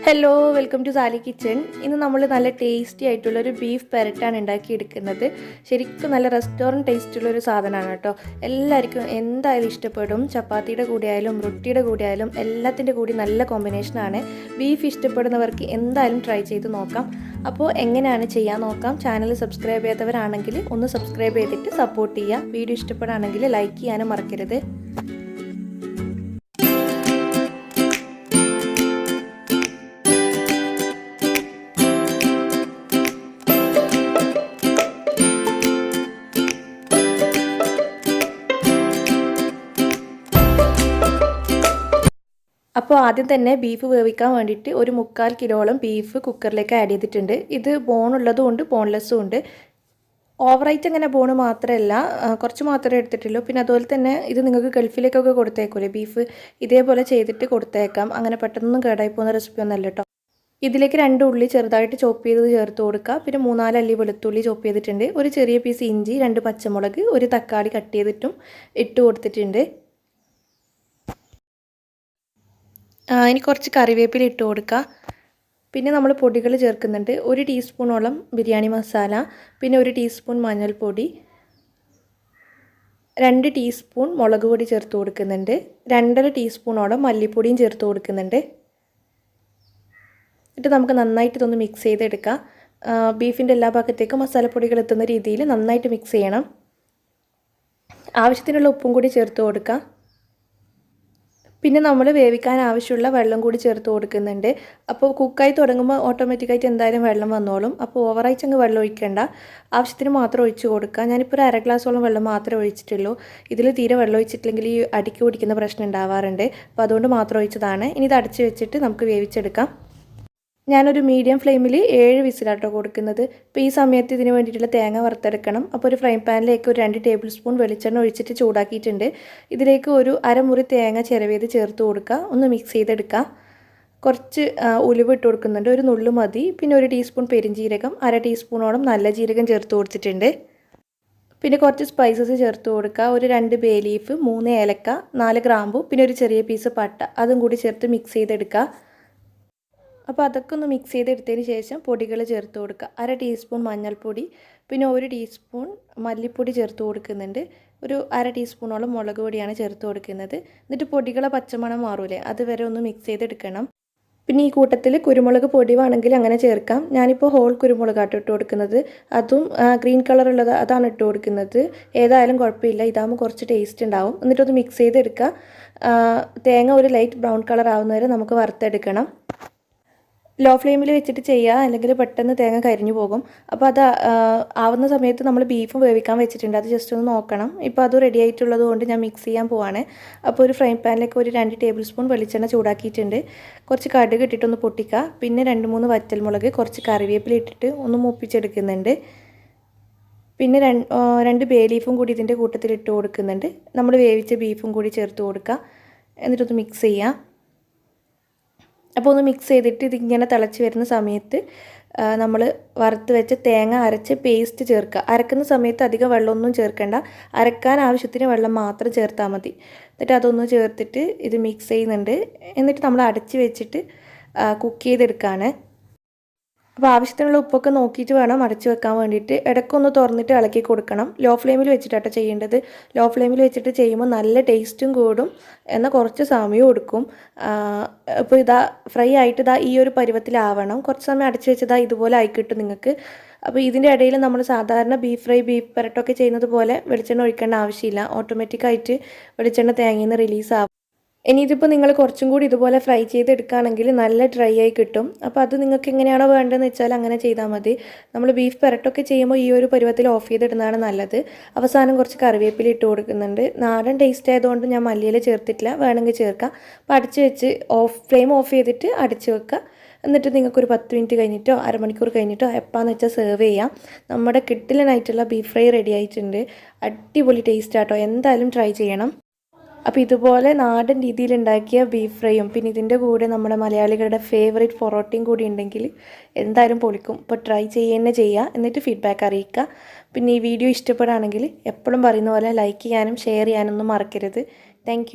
Hello welcome to Sali kitchen. ഇന്ന് നമ്മൾ നല്ല ടേസ്റ്റി ആയിട്ടുള്ളൊരു ബീഫ് പെരട്ടാണ് ഉണ്ടാക്കിയെടുക്കുന്നത്. ശരിക്കും നല്ല റെസ്റ്റോറൻറ്റ് ടേസ്റ്റുള്ളൊരു സാധനമാണ് കേട്ടോ. എല്ലാവർക്കും എന്തായാലും ഇഷ്ടപ്പെടും. ചപ്പാത്തിയുടെ കൂടെ ആയാലും റൊട്ടിയുടെ കൂടെ ആയാലും എല്ലാത്തിൻ്റെ കൂടി നല്ല കോമ്പിനേഷനാണ്. ബീഫ് ഇഷ്ടപ്പെടുന്നവർക്ക് എന്തായാലും ട്രൈ ചെയ്ത് നോക്കാം. അപ്പോൾ എങ്ങനെയാണ് ചെയ്യാൻ നോക്കാം. ചാനൽ സബ്സ്ക്രൈബ് ചെയ്യാത്തവരാണെങ്കിൽ ഒന്ന് സബ്സ്ക്രൈബ് ചെയ്തിട്ട് സപ്പോർട്ട് ചെയ്യുക. വീഡിയോ ഇഷ്ടപ്പെടുകയാണെങ്കിൽ ലൈക്ക് ചെയ്യാനും മറക്കരുത്. അപ്പോൾ ആദ്യം തന്നെ ബീഫ് വേവിക്കാൻ വേണ്ടിയിട്ട് ഒരു 3/4 കിലോളം ബീഫ് കുക്കറിലേക്ക് ആഡ് ചെയ്തിട്ടുണ്ട്. ഇത് ബോണുള്ളതും ഉണ്ട് ബോൺലെസ്സും ഉണ്ട്. ഓവറായിട്ട് അങ്ങനെ ബോണ് മാത്രമല്ല, കുറച്ച് മാത്രമേ എടുത്തിട്ടുള്ളൂ. പിന്നെ അതുപോലെ തന്നെ ഇത് നിങ്ങൾക്ക് ഗൾഫിലേക്കൊക്കെ കൊടുത്തേക്കൂലേ ബീഫ്, ഇതേപോലെ ചെയ്തിട്ട് കൊടുത്തേക്കാം. അങ്ങനെ പെട്ടെന്നൊന്നും കേടായി പോകുന്ന റെസിപ്പി ഒന്നല്ല കേട്ടോ. ഇതിലേക്ക് 2 ഉള്ളി ചെറുതായിട്ട് ചോപ്പ് ചെയ്തത് ചേർത്ത് കൊടുക്കുക. പിന്നെ 3-4 അല്ലി വെളുത്തുള്ളി ചോപ്പ് ചെയ്തിട്ടുണ്ട്. ഒരു ചെറിയ പീസ് ഇഞ്ചി, 2 പച്ചമുളക്, ഒരു തക്കാളി കട്ട് ചെയ്തിട്ടും ഇട്ട് കൊടുത്തിട്ടുണ്ട്. ഇനി കുറച്ച് കറിവേപ്പില ഇട്ട് കൊടുക്കുക. പിന്നെ നമ്മൾ പൊടികൾ ചേർക്കുന്നുണ്ട്. 1 ടീസ്പൂണോളം ബിരിയാണി മസാല, പിന്നെ 1 ടീസ്പൂൺ മഞ്ഞൾപ്പൊടി, 2 ടീസ്പൂൺ മുളക് പൊടി ചേർത്ത് കൊടുക്കുന്നുണ്ട്. 2.5 ടീസ്പൂണോളം മല്ലിപ്പൊടിയും ചേർത്ത് കൊടുക്കുന്നുണ്ട്. എന്നിട്ട് നമുക്ക് നന്നായിട്ട് ഇതൊന്ന് മിക്സ് ചെയ്തെടുക്കാം. ബീഫിൻ്റെ എല്ലാ ഭാഗത്തേക്കും മസാലപ്പൊടികൾ എത്തുന്ന രീതിയിൽ നന്നായിട്ട് മിക്സ് ചെയ്യണം. ആവശ്യത്തിനുള്ള ഉപ്പും കൂടി ചേർത്ത് കൊടുക്കാം. പിന്നെ നമ്മൾ വേവിക്കാൻ ആവശ്യമുള്ള വെള്ളം കൂടി ചേർത്ത് കൊടുക്കുന്നുണ്ട്. അപ്പോൾ കുക്കായി തുടങ്ങുമ്പോൾ ഓട്ടോമാറ്റിക്കായിട്ട് എന്തായാലും വെള്ളം വന്നോളും. അപ്പോൾ ഓവറായിട്ട് അങ്ങ് വെള്ളം ഒഴിക്കേണ്ട, ആവശ്യത്തിന് മാത്രം ഒഴിച്ച് കൊടുക്കുക. ഞാനിപ്പോൾ ഒരു 1/2 ഗ്ലാസോളം വെള്ളം മാത്രമേ ഒഴിച്ചിട്ടുള്ളൂ. ഇതിൽ തീരെ വെള്ളം ഒഴിച്ചിട്ടില്ലെങ്കിൽ ഈ അടിക്ക് പിടിക്കുന്ന പ്രശ്നം ഉണ്ടാവാറുണ്ട്. അപ്പോൾ അതുകൊണ്ട് മാത്രം ഒഴിച്ചതാണ്. ഇനി ഇത് അടച്ച് വെച്ചിട്ട് നമുക്ക് വേവിച്ചെടുക്കാം. ഞാനൊരു മീഡിയം ഫ്ലെയിമിൽ 7 വിസിലാട്ടോ കൊടുക്കുന്നത്. അപ്പോൾ ഈ സമയത്ത് ഇതിന് വേണ്ടിയിട്ടുള്ള തേങ്ങ വറുത്തെടുക്കണം. അപ്പോൾ ഒരു ഫ്രൈ പാനിലേക്ക് ഒരു 2 ടേബിൾ സ്പൂൺ വെളിച്ചെണ്ണ ഒഴിച്ചിട്ട് ചൂടാക്കിയിട്ടുണ്ട്. ഇതിലേക്ക് ഒരു അരമുറി തേങ്ങ ചിരവിയത് ചേർത്ത് കൊടുക്കുക. ഒന്ന് മിക്സ് ചെയ്തെടുക്കുക. കുറച്ച് ഉലുവ ഇട്ട് കൊടുക്കുന്നുണ്ട്, ഒരു നുള്ളു മതി. പിന്നെ 1 ടീസ്പൂൺ പെരിഞ്ജീരകം, 1/2 ടീസ്പൂണോളം നല്ല ജീരകം ചേർത്ത് കൊടുത്തിട്ടുണ്ട്. പിന്നെ കുറച്ച് സ്പൈസസ് ചേർത്ത് കൊടുക്കുക. ഒരു 2 ബേ ലീഫ്, 3 ഏലക്ക, 4 ഗ്രാമ്പു, പിന്നെ ഒരു ചെറിയ പീസ് പട്ട, അതും കൂടി ചേർത്ത് മിക്സ് ചെയ്തെടുക്കുക. അപ്പോൾ അതൊക്കെ ഒന്ന് മിക്സ് ചെയ്തെടുത്തതിന് ശേഷം പൊടികൾ ചേർത്ത് കൊടുക്കുക. 1/2 ടീസ്പൂൺ മഞ്ഞൾപ്പൊടി, പിന്നെ 1 ടീസ്പൂൺ മല്ലിപ്പൊടി ചേർത്ത് കൊടുക്കുന്നുണ്ട്. ഒരു 1/2 ടീസ്പൂണോളം മുളക് പൊടിയാണ് ചേർത്ത് കൊടുക്കുന്നത്. എന്നിട്ട് പൊടികളെ പച്ചമണം മാറൂലേ, അതുവരെ ഒന്ന് മിക്സ് ചെയ്തെടുക്കണം. പിന്നെ ഈ കൂട്ടത്തിൽ കുരുമുളക് പൊടി വേണമെങ്കിൽ അങ്ങനെ ചേർക്കാം. ഞാനിപ്പോൾ ഹോൾ കുരുമുളകാട്ടോ ഇട്ട് കൊടുക്കുന്നത്. അതും ഗ്രീൻ കളറുള്ളത് അതാണ് ഇട്ട് കൊടുക്കുന്നത്. ഏതായാലും കുഴപ്പമില്ല, ഇതാകുമ്പോൾ കുറച്ച് ടേസ്റ്റ് ഉണ്ടാവും. എന്നിട്ടൊന്ന് മിക്സ് ചെയ്തെടുക്കുക. തേങ്ങ ഒരു ലൈറ്റ് ബ്രൗൺ കളർ ആവുന്നവരെ നമുക്ക് വറുത്തെടുക്കണം. ലോ ഫ്ലെയിമിൽ വെച്ചിട്ട് ചെയ്യുക, അല്ലെങ്കിൽ പെട്ടെന്ന് തേങ്ങ കരിഞ്ഞു പോകും. അപ്പോൾ അത് ആവുന്ന സമയത്ത് നമ്മൾ ബീഫ് വേവിക്കാൻ വെച്ചിട്ടുണ്ട്, അത് ജസ്റ്റ് ഒന്ന് നോക്കണം. ഇപ്പോൾ അത് റെഡി ആയിട്ടുള്ളത് കൊണ്ട് ഞാൻ മിക്സ് ചെയ്യാൻ പോവാണ്. അപ്പോൾ ഒരു ഫ്രൈ പാനിലേക്ക് ഒരു 2 ടേബിൾ സ്പൂൺ വെളിച്ചെണ്ണ ചൂടാക്കിയിട്ടുണ്ട്. കുറച്ച് കടുക് ഇട്ടിട്ടൊന്ന് പൊട്ടിക്കുക. പിന്നെ 2-3 വറ്റൽമുളക്, കുറച്ച് കറിവേപ്പില ഇട്ടിട്ട് ഒന്ന് മൂപ്പിച്ചെടുക്കുന്നുണ്ട്. പിന്നെ 2 ബേ ലീഫും കൂടി ഇതിൻ്റെ കൂട്ടത്തിൽ ഇട്ട് കൊടുക്കുന്നുണ്ട്. നമ്മൾ വേവിച്ച ബീഫും കൂടി ചേർത്ത് കൊടുക്കുക. എന്നിട്ടൊന്ന് മിക്സ് ചെയ്യുക. അപ്പോൾ ഒന്ന് മിക്സ് ചെയ്തിട്ട് ഇതിങ്ങനെ തിളച്ച് വരുന്ന സമയത്ത് നമ്മൾ വറുത്ത് വെച്ച് തേങ്ങ അരച്ച് പേസ്റ്റ് ചേർക്കുക. അരക്കുന്ന സമയത്ത് അധികം വെള്ളമൊന്നും ചേർക്കേണ്ട, അരക്കാൻ ആവശ്യത്തിന് വെള്ളം മാത്രം ചേർത്താൽ മതി. എന്നിട്ട് അതൊന്ന് ചേർത്തിട്ട് ഇത് മിക്സ് ചെയ്യുന്നുണ്ട്. എന്നിട്ട് നമ്മൾ അടച്ച് വെച്ചിട്ട് കുക്ക് ചെയ്തെടുക്കുകയാണ്. അപ്പോൾ ആവശ്യത്തിനുള്ള ഉപ്പൊക്കെ നോക്കിയിട്ട് വേണം അടച്ച് വെക്കാൻ വേണ്ടിയിട്ട്. ഇടയ്ക്കൊന്ന് തുറന്നിട്ട് ഇളക്കി കൊടുക്കണം. ലോ ഫ്ലെയിമിൽ വെച്ചിട്ടാട്ടോ ചെയ്യേണ്ടത്. ലോ ഫ്ലെയിമിൽ വെച്ചിട്ട് ചെയ്യുമ്പോൾ നല്ല ടേസ്റ്റും കൂടും, എന്നാൽ കുറച്ച് സമയവും എടുക്കും. അപ്പോൾ ഇതാ ഫ്രൈ ആയിട്ട് ഇതാ ഈ ഒരു പരുവത്തിലാവണം. കുറച്ച് സമയം അടച്ച് വെച്ചതാ ഇതുപോലെ ആയിക്കിട്ടും നിങ്ങൾക്ക്. അപ്പോൾ ഇതിൻ്റെ ഇടയിൽ നമ്മൾ സാധാരണ ബീഫ് ഫ്രൈ, ബീഫ് പെരട്ടൊക്കെ ചെയ്യുന്നത് പോലെ വെളിച്ചെണ്ണ ഒഴിക്കേണ്ട ആവശ്യമില്ല. ഓട്ടോമാറ്റിക്കായിട്ട് വെളിച്ചെണ്ണ തേങ്ങയിൽ നിന്ന് റിലീസ് ആവും. ഇനി ഇതിപ്പോൾ നിങ്ങൾ കുറച്ചും കൂടി ഇതുപോലെ ഫ്രൈ ചെയ്തെടുക്കുകയാണെങ്കിൽ നല്ല ഡ്രൈ ആയി കിട്ടും. അപ്പോൾ അത് നിങ്ങൾക്ക് എങ്ങനെയാണോ വേണ്ടതെന്ന് വെച്ചാൽ അങ്ങനെ ചെയ്താൽ മതി. നമ്മൾ ബീഫ് പെരട്ടൊക്കെ ചെയ്യുമ്പോൾ ഈ ഒരു പരുവത്തിൽ ഓഫ് ചെയ്തിടുന്നതാണ് നല്ലത്. അവസാനം കുറച്ച് കറിവേപ്പില ഇട്ട് കൊടുക്കുന്നുണ്ട്. നാടൻ ടേസ്റ്റ് ആയതുകൊണ്ട് ഞാൻ മല്ലിയില ചേർത്തിട്ടില്ല, വേണമെങ്കിൽ ചേർക്കാം. അപ്പോൾ അടച്ച് വെച്ച് ഫ്ലെയിം ഓഫ് ചെയ്തിട്ട് അടച്ച് വെക്കുക. എന്നിട്ട് നിങ്ങൾക്കൊരു 10 മിനിറ്റ് കഴിഞ്ഞിട്ടോ അരമണിക്കൂർ കഴിഞ്ഞിട്ടോ എപ്പാന്ന് വെച്ചാൽ സെർവ് ചെയ്യാം. നമ്മുടെ കിഡിലനായിട്ടുള്ള ബീഫ് ഫ്രൈ റെഡി ആയിട്ടുണ്ട്. അടിപൊളി ടേസ്റ്റ് ആട്ടോ, എന്തായാലും ട്രൈ ചെയ്യണം. അപ്പോൾ ഇതുപോലെ നാടൻ രീതിയിൽ ഉണ്ടാക്കിയ ബീഫ് ഫ്രൈയും പിന്നെ ഇതിൻ്റെ കൂടെ നമ്മുടെ മലയാളികളുടെ ഫേവറേറ്റ് പൊറോട്ടയും കൂടി ഉണ്ടെങ്കിൽ എന്തായാലും പൊളിക്കും. അപ്പോൾ ട്രൈ ചെയ്യുക, എന്നിട്ട് ഫീഡ്ബാക്ക് അറിയിക്കുക. പിന്നെ ഈ വീഡിയോ ഇഷ്ടപ്പെടുകയാണെങ്കിൽ എപ്പോഴും പറയുന്ന പോലെ ലൈക്ക് ചെയ്യാനും ഷെയർ ചെയ്യാനൊന്നും മറക്കരുത്. താങ്ക്